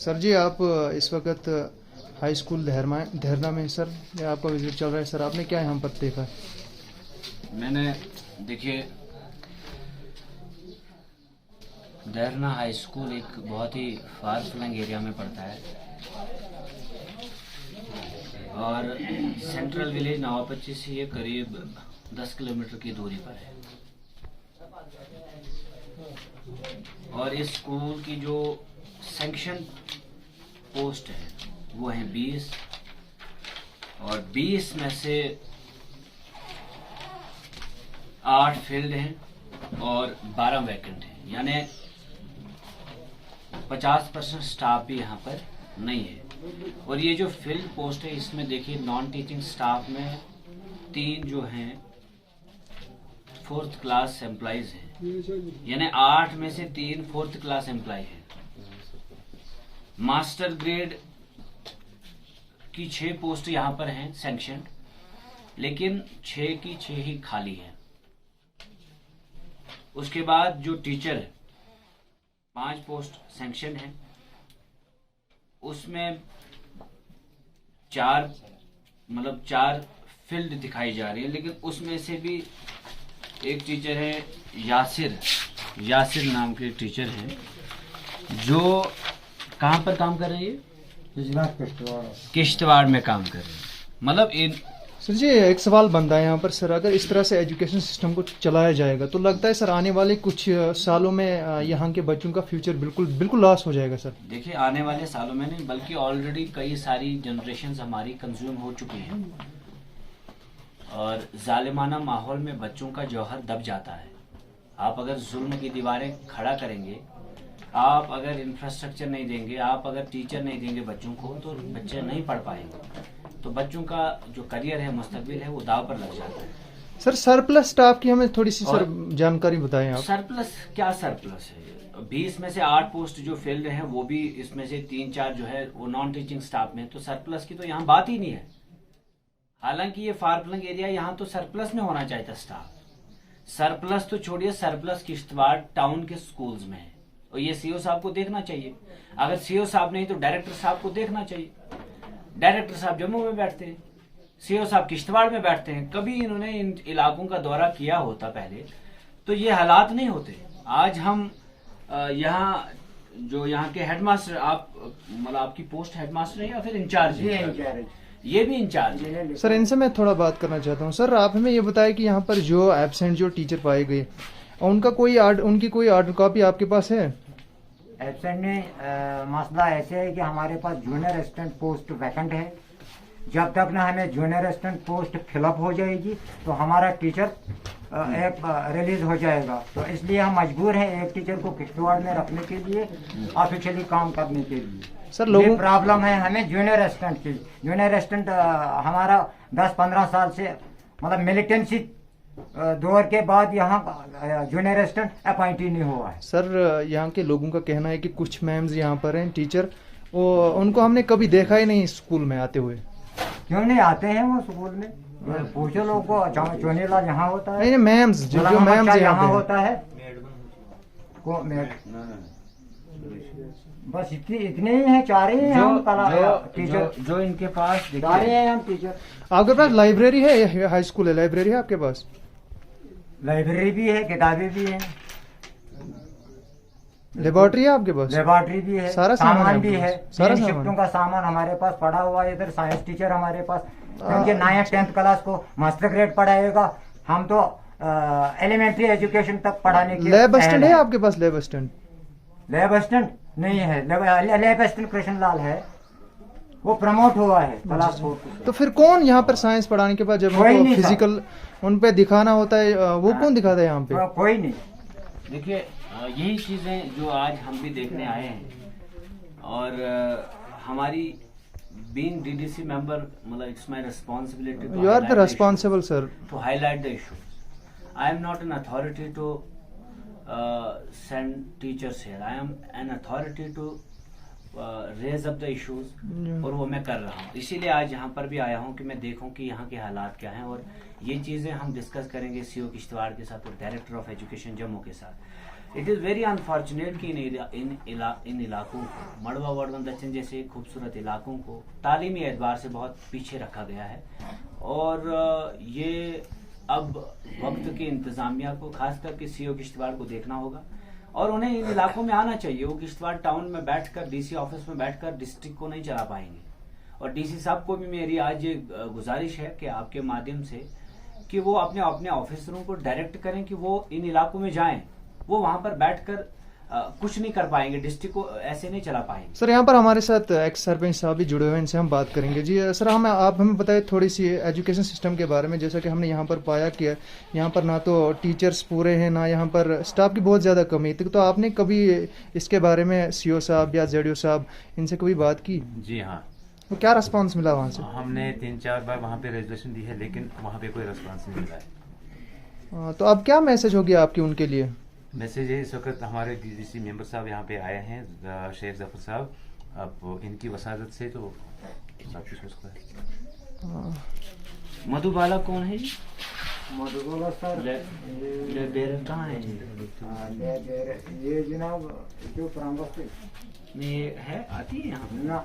Sir जी, आप इस वक्त हाई स्कूल धरना में सर, ये आपका विजिट चल रहा है सर, आपने क्या यहाँ पर देखा? मैंने देखिए, धरना हाई स्कूल एक बहुत ही फार फ्लंग एरिया में पड़ता है और सेंट्रल विलेज नवापच्ची से ये करीब 10 किलोमीटर की दूरी पर है। और इस स्कूल की जो सैंक्शन पोस्ट है वो है 20 और 20 में से 8 फील्ड हैं और 12 वैकेंट हैं, यानी 50% स्टाफ भी यहाँ पर नहीं है। और ये जो फील्ड पोस्ट है इसमें देखिए, नॉन टीचिंग स्टाफ में 3 जो हैं 4th क्लास एम्प्लॉइज हैं, यानी 8 में से 3 4th क्लास एम्प्लॉय हैं। मास्टर ग्रेड की 6 पोस्ट यहाँ पर हैं सैंक्शन, लेकिन 6 की 6 ही खाली हैं। उसके बाद जो टीचर है 5 पोस्ट सैंक्शन है, उसमें 4 फील्ड दिखाई जा रही है, लेकिन उसमें से भी एक टीचर है यासिर नाम के टीचर हैं जो कहाँ पर काम कर रहे हैं? किश्तवाड़ में काम कर रहे हैं। मतलब इन सर जी, एक सवाल बनता है यहाँ पर सर, अगर इस तरह से एजुकेशन सिस्टम को चलाया जाएगा तो लगता है सर आने वाले कुछ सालों में यहाँ के बच्चों का फ्यूचर बिल्कुल लॉस हो जाएगा सर। देखिए, आने वाले सालों में नहीं, बल्कि ऑलरेडी कई सारी जनरेशन्स हमारी कंज्यूम हो चुकी हैं और जालिमाना माहौल में बच्चों का जौहर दब जाता है। आप अगर जुल्म की दीवारें खड़ा करेंगे, आप अगर इंफ्रास्ट्रक्चर नहीं देंगे, आप अगर टीचर नहीं देंगे बच्चों को, तो बच्चे नहीं पढ़ पाएंगे। तो बच्चों का जो करियर है, मुस्तकबिल है, वो दाव पर लग जाता है। सर, सरप्लस स्टाफ की हमें थोड़ी सी सर जानकारी बताएं आप। सरप्लस क्या सरप्लस है? 20 में से 8 पोस्ट जो फील्ड हैं वो भी, इसमें से 3-4 जो है वो नॉन टीचिंग स्टाफ में, तो सरप्लस की तो यहाँ बात ही नहीं है। हालांकि ये फार फ्लंग एरिया, यहाँ तो सरप्लस में होना चाहिए था स्टाफ। सरप्लस तो छोड़िए, सरप्लस किश्तवाड़ टाउन के स्कूल्स में है और ये सीओ साहब को देखना चाहिए। अगर सीओ साहब नहीं तो डायरेक्टर साहब को देखना चाहिए। डायरेक्टर साहब जम्मू में बैठते हैं, सीओ साहब किश्तवाड़ में बैठते हैं। कभी इन्होंने इन इलाकों का दौरा किया होता पहले तो ये हालात नहीं होते। आज हम यहाँ के हेडमास्टर, आपकी पोस्ट हेडमास्टर है या फिर इंचार्ज? ये भी इंचार्ज है। सर, इनसे मैं थोड़ा बात करना चाहता हूँ। सर, आप हमें ये बताएं कि यहाँ पर जो एब्सेंट जो टीचर पाए गए, उनकी कोई ऑर्डर कॉपी आपके पास है? एब्सेंट में मसला ऐसे है कि हमारे पास जूनियर असिस्टेंट पोस्ट वैकेंट है। जब तक ना हमें जूनियर असिस्टेंट पोस्ट फिलअप हो जाएगी तो हमारा टीचर एक रिलीज हो जाएगा। तो इसलिए हम मजबूर हैं एक टीचर को किश्तवाड़ में रखने के लिए, ऑफिशियली काम करने के लिए। सर, लोगों प्रॉब्लम है हमें जूनियर असिस्टेंट की। जूनियर असिस्टेंट हमारा 10-15 साल से, मतलब मिलिटेंसी दौर के बाद यहाँ जूनियर असिस्टेंट अपॉइंट ही नहीं हुआ है। सर, यहाँ के लोगों का कहना है कि कुछ मैम्स यहाँ पर हैं टीचर, वो उनको हमने कभी देखा ही नहीं स्कूल में आते हुए। क्यों नहीं आते हैं वो स्कूल में? पूछो लोगों को। चोनीलाल यहाँ होता है, नहीं, मैम्स जो मैम्स यहाँ होता है, बस इतने ही हैं, 4 ही हैं हम टीचर जो इनके पास 4 ही हैं हम टीचर। आपके पास लाइब्रेरी है? हाई स्कूल है, लाइब्रेरी है आपके पास? लाइब्रेरी भी है, किताबें भी हैं, लेबोरेटरी है आपके पास? लेबोरेटरी भी है, सारा सामान भी है। सारा शिफ्टों का सामान हमारे पास पड़ा हुआ है। इधर साइंस टीचर हमारे पास, क्योंकि 9th 10th क्लास को मास्टर ग्रेड पढ़ाएगा। हम तो एलिमेंट्री एजुकेशन तक पढ़ाने के। लैब असिस्टेंट है आपके पास? लैब असिस्टेंट नहीं है। लैब असिस्टेंट कृष्ण लाल है, वो प्रमोट हुआ है क्लास 4 से। तो फिर कौन यहाँ पर साइंस पढ़ाने के बाद जब उनको फिजिकल उन पे दिखाना होता है, वो कौन दिखाता है यहाँ पे? कोई नहीं। देखिए, यही चीजें जो आज हम भी देखने आए हैं और हमारी बीइंग डीडीसी मेंबर, मतलब it's my responsibility. You are the responsible sir to highlight the issue. I am not an authority to send teachers here. I am an authority to raise up the issues और वो मैं कर रहा हूँ। इसीलिए आज यहाँ पर भी आया हूँ कि मैं देखूँ कि यहाँ के हालात क्या हैं, और ये चीज़ें हम डिस्कस करेंगे सीओ किश्तवाड़ के साथ और डायरेक्टर ऑफ एजुकेशन जम्मू के साथ। इट इज़ वेरी अनफॉर्चुनेट कि इन इलाकों को, मड़वा वर्धन दक्षिण जैसे खूबसूरत इलाकों को तालीमी एतबार से बहुत पीछे रखा गया है। और ये अब वक्त की इंतज़ामिया को, खास करके सीओ किश्तवाड़ को देखना होगा और उन्हें इन इलाकों में आना चाहिए। वो किश्तवाड़ टाउन में बैठकर, डीसी ऑफिस में बैठकर डिस्ट्रिक्ट को नहीं चला पाएंगे। और डीसी साहब को भी मेरी आज ये गुजारिश है कि आपके माध्यम से कि वो अपने अपने ऑफिसरों को डायरेक्ट करें कि वो इन इलाकों में जाएं। वो वहां पर बैठकर कुछ नहीं कर पाएंगे, डिस्ट्रिक्ट को ऐसे नहीं चला पाएंगे। सर यहाँ पर हमारे साथ एक्स सरपंच साहब भी जुड़े हुए हैं, इनसे हम बात करेंगे। जी सर, आप हमें बताएं थोड़ी सी एजुकेशन सिस्टम के बारे में। जैसा कि हमने यहाँ पर पाया कि यहाँ पर ना तो टीचर्स पूरे हैं, ना यहाँ पर स्टाफ की बहुत ज़्यादा कमी थी। तो आपने कभी इसके बारे में सीओ साहब या जेडीओ साहब इनसे कभी बात की? जी हाँ, तो क्या रिस्पांस मिला वहाँ से? हमने 3-4 बार वहाँ पे रेजोल्यूशन दी है, लेकिन वहाँ पे कोई रिस्पांस नहीं मिला है। तो अब क्या मैसेज होगी आपकी उनके लिए? मैसेज है, इस वक्त हमारे डीडीसी मेंबर साहब यहाँ पे आए हैं, शेख जफर साहब। अब इनकी वसादत से तो सब कुछ हो सकता है। मधुबाला कौन है जी? मधुबाला सर कहाँ है जी? ये जनाब जो प्रांगण नहीं ये है, आती है यहाँ ना,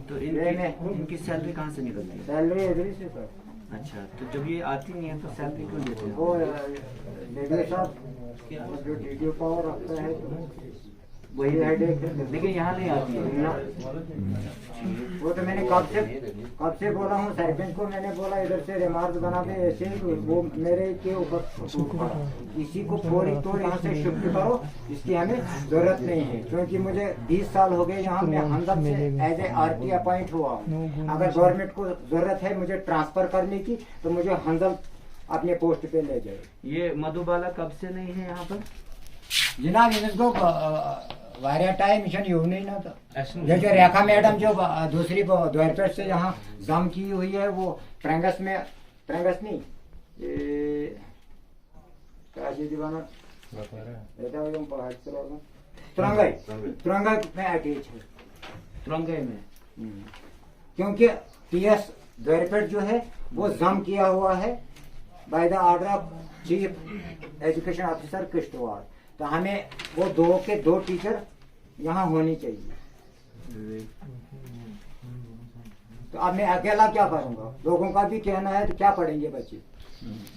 तो इनकी सैलरी कहाँ से निकलती है? सैलरी इधर से सर। अच्छा, तो जब ये आती नहीं है तो सैलरी क्यों देते हैं? वो डीडीओ साहब जो डीडीओ पावर रखता है तो वही हेडेक है, लेकिन यहाँ नहीं आती है ना। वो तो मैंने कब से बोला हूँ सरपंच को, मैंने बोला इधर से रिमार्क बना के ऐसे ही वो मेरे के ऊपर किसी को थोड़ी तो यहाँ से शिफ्ट करो, इसकी हमें जरूरत नहीं है। क्योंकि मुझे 20 साल हो गए यहाँ, मैं हंदर से एज ए आरटी अपॉइंट हुआ हूँ। अगर गवर्नमेंट को जरूरत है मुझे ट्रांसफर करने की तो मुझे हंदर अपने पोस्ट पे ले जाए। ये मधुबाला कब से नहीं है यहाँ पर? जनाब इनको वारिया टाइम मिशन येऊ नहीं ना था। जो रेखा मैडम जो दूसरी द्वारपेट से यहाँ जम की हुई है, वो ट्रंगस नहीं दीवाना तुरंगाई में अटैच है, तुरंगाई में। क्योंकि टीएस द्वारपेट जो है वो जम किया हुआ है by the order of chief education officer Kishtwar. तो हमें वो 2 के 2 टीचर यहाँ होनी चाहिए। तो अब मैं अकेला क्या करूँगा? लोगों का भी कहना है तो क्या पढ़ेंगे बच्चे?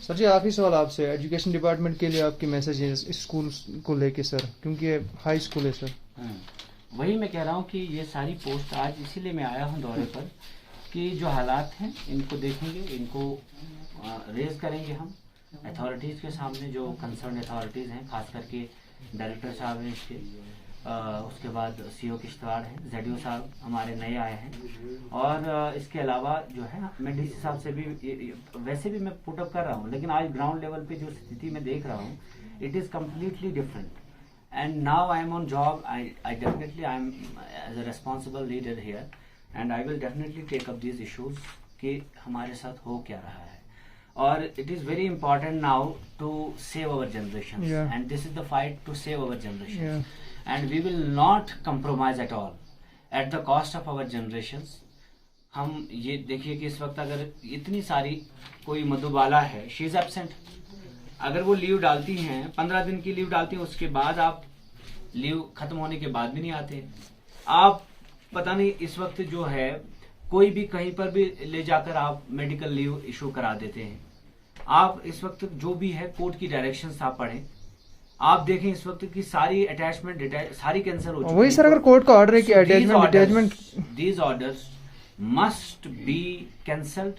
सर जी, आखिरी सवाल आपसे, एजुकेशन डिपार्टमेंट के लिए आपकी मैसेज है स्कूल को लेके सर, क्योंकि ये हाई स्कूल है सर। वही मैं कह रहा हूँ कि ये सारी पोस्ट आज इसीलिए मैं आया हूँ दौरे पर कि जो हालात हैं इनको देखेंगे, इनको रेज करेंगे हम अथॉरिटीज़ के सामने, जो कंसर्न अथॉरिटीज़ हैं, खास करके डायरेक्टर साहब हैं इसके, उसके बाद सीओ किश्तवाड़ हैं, जेडीओ साहब हमारे नए आए हैं, और इसके अलावा जो है मैं डीसी साहब से भी वैसे भी मैं पुटअप कर रहा हूँ, लेकिन आज ग्राउंड लेवल पे जो स्थिति मैं देख रहा हूँ it is completely different. And now I am on job, I definitely I am as a responsible leader here and I will definitely take up these issues कि हमारे साथ हो क्या रहा है। और it is very important now to save our generations, and this is the fight to save our generations, and we will not compromise at all at the cost of our generations। हम ये देखिए कि इस वक्त अगर इतनी सारी कोई मधुबाला है, शी इज एब्सेंट, अगर वो लीव डालती हैं 15 दिन की लीव डालती हैं, उसके बाद आप लीव खत्म होने के बाद भी नहीं आते। आप पता नहीं इस वक्त जो है कोई भी कहीं पर भी ले जाकर आप मेडिकल लीव इशू करा देते हैं। आप इस वक्त जो भी है कोर्ट की डायरेक्शंस आप पढ़ें, आप देखें इस वक्त की सारी अटैचमेंट सारी कैंसिल हो चुकी है। वही सर, अगर कोर्ट का ऑर्डर है कि attachment these orders must be cancelled.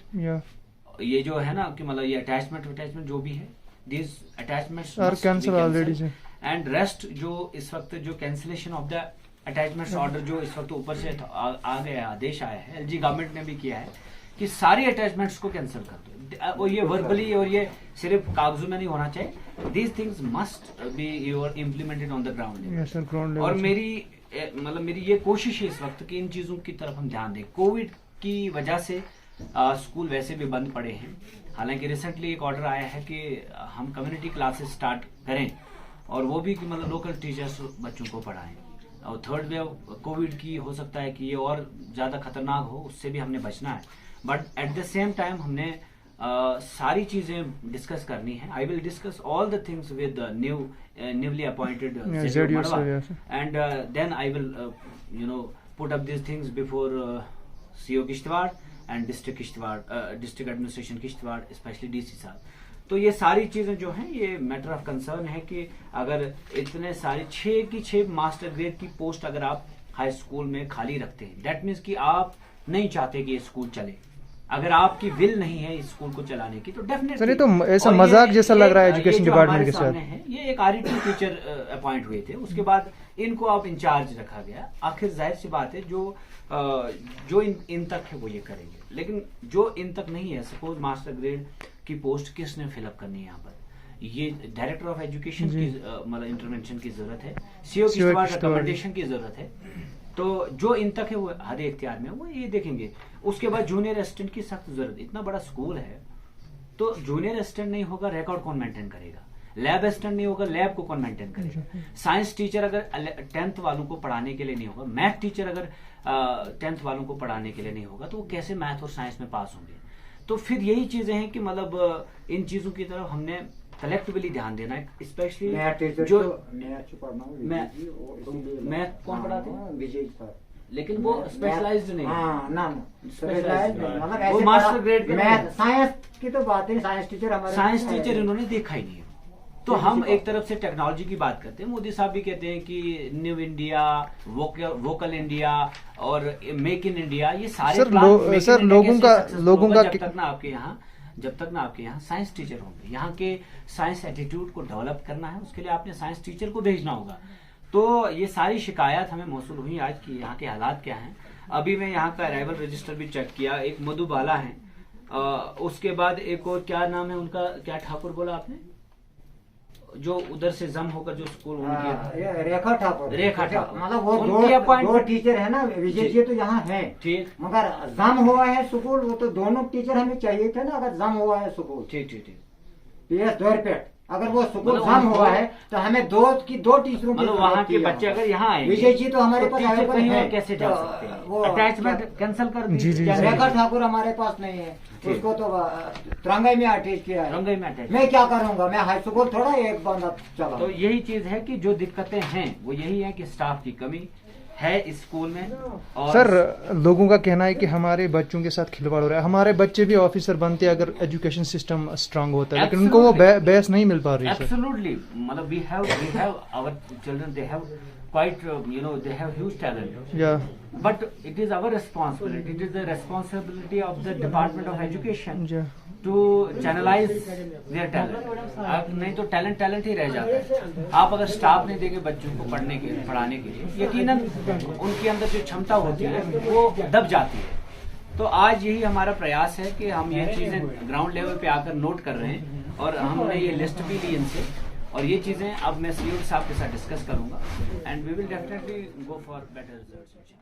ये जो है ना कि मतलब ये अटैचमेंट जो भी है, these attachments are cancel already, and rest जो इस वक्त जो cancellation of the attachments order जो इस वक्त ऊपर से आ गया, आदेश आया है, एलजी गवर्नमेंट ने भी किया है कि सारी अटैचमेंट्स को कैंसिल कर दो। और ये वर्बली और ये सिर्फ कागजों में नहीं होना चाहिए, these things must be implemented on the ground. और मेरी ये कोशिश है इस वक्त कि इन चीजों की तरफ हम ध्यान दें। कोविड की वजह से स्कूल वैसे भी बंद पड़े हैं, हालांकि रिसेंटली एक ऑर्डर आया है कि हम कम्युनिटी क्लासेस स्टार्ट करें, और वो भी कि मतलब लोकल टीचर्स बच्चों को पढ़ाएं। और थर्ड वेव कोविड की हो सकता है कि ये और ज़्यादा खतरनाक हो, उससे भी हमने बचना है। But at the same time हमने सारी चीजें डिस्कस करनी है. I will discuss all the things with newly appointed and then I will put up these things before CO Kishtwar and district Kishtwar, district administration Kishtwar, especially DC साहब. तो ये सारी चीजें जो हैं ये मैटर ऑफ कंसर्न है कि अगर इतने सारे 6 की 6 मास्टर ग्रेड की पोस्ट अगर आप हाई स्कूल में खाली रखते हैं, दैट मीन्स कि आप नहीं चाहते कि ये स्कूल चले. अगर आपकी विल नहीं है इस स्कूल को चलाने की तो डेफिनेटली तो ऐसा मजाक जैसा लग रहा है एजुकेशन डिपार्टमेंट के साथ. ये एक RE2 टीचर अपॉइंट हुए थे, उसके बाद इनको आप इंचार्ज रखा गया. आखिर जाहिर सी बात है जो इन तक है वो ये करेंगे, लेकिन जो इन तक नहीं है, सपोज मास्टर ग्रेड की पोस्ट किसने फिलअप करनी है यहाँ पर, ये डायरेक्टर ऑफ एजुकेशन की मतलब इंटरवेंशन की जरूरत है, CO किश्तवाड़ रिकमेंडेशन की जरूरत है. तो जो इन तक है वो हद इख्तियार में वो ये देखेंगे. उसके बाद जूनियर असिस्टेंट की सख्त जरूरत. इतना बड़ा स्कूल है तो जूनियर असिस्टेंट नहीं होगा, रिकॉर्ड कौन मेंटेन करेगा? लैब असिस्टेंट नहीं होगा, लैब को कौन मेंटेन करेगा? साइंस टीचर अगर 10th वालों को पढ़ाने के लिए नहीं होगा, मैथ टीचर अगर 10th वालों को पढ़ाने के लिए नहीं होगा, तो वो कैसे मैथ और साइंस में पास होंगे? तो फिर यही चीजें हैं कि मतलब इन चीजों की तरफ हमने कलेक्टिवली ध्यान देना है. स्पेशली जो मैं कौन पढ़ाते हैं, विजय सर, लेकिन वो स्पेशलाइज्ड नहीं है. स्पेशलाइज्ड नहीं, मतलब वो मास्टर ग्रेड के मैथ साइंस की तो बात है. साइंस टीचर हमारे साइंस टीचर इन्होंने देखा ही नहीं है. तो हम एक तरफ से टेक्नोलॉजी की बात करते हैं. मोदी साहब भी कहते हैं कि न्यू इंडिया, वोकल इंडिया और मेक इन इंडिया, ये सारे सर लोगों का जब तक ना आपके यहाँ साइंस टीचर होंगे. यहाँ के साइंस एटीट्यूड को डेवलप करना है, उसके लिए आपने साइंस टीचर को भेजना होगा. तो ये सारी शिकायत हमें मौसूल हुई आज की यहाँ के हालात क्या हैं. अभी मैं यहाँ का अराइवल रजिस्टर भी चेक किया. एक मधुबाला है, उसके बाद एक और क्या नाम है उनका, क्या ठाकुर बोला आपने, जो उधर से जम होकर जो स्कूल रेखा ठाकुर मतलब वो दो टीचर है ना. विजय जी तो यहाँ है ठीक, मगर जम हुआ है स्कूल, वो तो दोनों टीचर हमें चाहिए थे ना. अगर जम हुआ है स्कूल ठीक PS द्वारपेट, अगर वो स्कूल जम हुआ है तो हमें दो टीचरों की मतलब वहाँ के बच्चे अगर यहाँ आए, विजय जी तो हमारे पास कहीं और कैसे जा सकते हैं? वो अटैचमेंट कैंसिल कर दी. रेखा ठाकुर हमारे पास नहीं है, उसको तो तरंगाई में अटैच किया है. रंगाई में अटैच. मैं क्या करूंगा, मैं हाई स्कूल थोड़ा एक बंदा चला. तो यही चीज है कि जो दिक्कतें हैं वो यही है कि स्टाफ की कमी है इस स्कूल में. और सर लोगों का कहना है कि हमारे बच्चों के साथ खिलवाड़ हो रहा है. हमारे बच्चे भी ऑफिसर बनते हैं अगर एजुकेशन सिस्टम स्ट्रांग होता है, लेकिन उनको वो बेस नहीं मिल पा रही है. एब्सोल्युटली, मतलब we have our children, they have quite they have huge talent, but it is our responsibility, it is the responsibility of the Department of Education to channelize their talent. नहीं तो talent ही रह जाता है. आप अगर staff नहीं देंगे बच्चों को पढ़ाने के लिए, यकीनन उनके अंदर जो क्षमता होती है वो दब जाती है. तो आज यही हमारा प्रयास है कि हम ये चीजें ग्राउंड लेवल पे आकर नोट कर रहे हैं, और हमने ये लिस्ट भी ली इनसे, और ये चीजें अब मैं CO साहब के साथ डिस्कस करूंगा, and we will definitely go for better results.